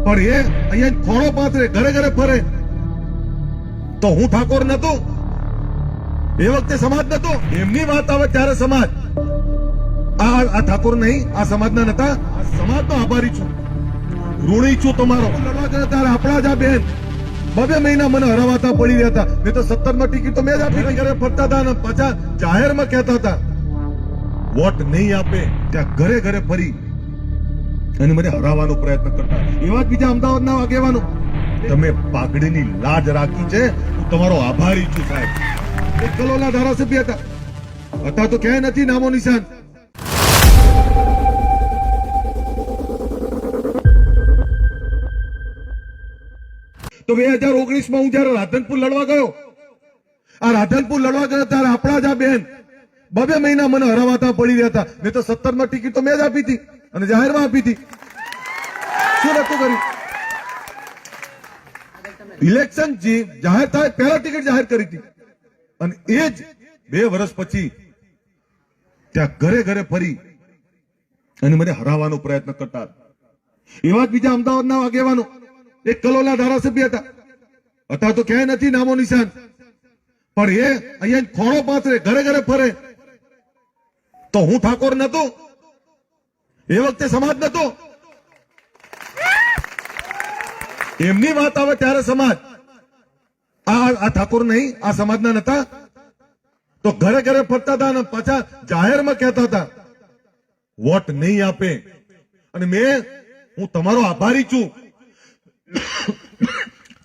પણ એ અહીંયા ખોળો પાથરે, ઘરે ઘરે ફરે. તો હું ઠાકોર નતો, એ વખતે સમાજ નતો. એમની વાત આવે ત્યારે સમાજ. આ ઠાકોર નહીં, આ સમાજના નતા. આ સમાજનો આભારી છું, ઋણી છું તમારો. લડવા ગયા ત્યારે આપણા જ આ બેન 2 મહિના મને હરાવાતા પડી રહ્યા હતા. નહીં તો 17માં ટિકિટ તો મેં જ આપી. ઘરે ફરતા હતા અને પાછા જાહેરમાં કહેતા હતા વોટ નહીં આપે. ત્યાં ઘરે ઘરે ફરી અને મને હરાવવાનો પ્રયત્ન કરતા. એવા જ બીજા અમદાવાદના આગેવાનો. તમે પાઘડીની લાજ રાખી છે, હું તમારો આભારી છું સાહેબ. એક કલોલના ધારાસભ્ય હતા, અત્યારે તો ક્યાંય નથી નામો નિશાન. તો 2019માં હું જયારે રાધનપુર લડવા ગયો, આ રાધનપુર લડવા ગયો ત્યારે આપણા જ આ બેન 2 મહિના મને હરાવાતા પડી રહ્યા હતા. નહીં તો 17માં ટિકિટ તો મેં જ આપી હતી અને જાહેરમાં આપી હતી. શું નતું કર્યું? ઇલેક્શન જાહેર થાય પહેલા ટિકિટ જાહેર કરી હતી. અને એ જ 2 વર્ષ પછી ત્યાં ઘરે ઘરે ફરી અને મને હરાવવાનો પ્રયત્ન કરતા. એવા જ બીજા અમદાવાદના આગેવાનો. એક કલોલના ધારાસભ્ય હતા, અત્યારે તો ક્યાંય નથી નામો નિશાન. પણ એ અહીંયા ખોળો પાથરે, ઘરે ઘરે ફરે. તો હું ઠાકોર નતો, એ વખતે સમાજ નતો. એમની વાત આવે ત્યારે સમાજ. આ ઠાકોર નહીં, આ સમાજના નતા. તો ઘરે ઘરે ફરતા હતા અને પાછા જાહેરમાં કહેતા હતા વોટ નહીં આપે. અને હું તમારો આભારી છું,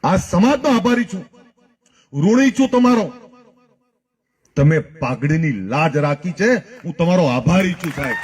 આ સમાજનો આભારી છું, ઋણી છું તમારો. તમે પાઘડીની લાજ રાખી છે, હું તમારો આભારી છું સાહેબ.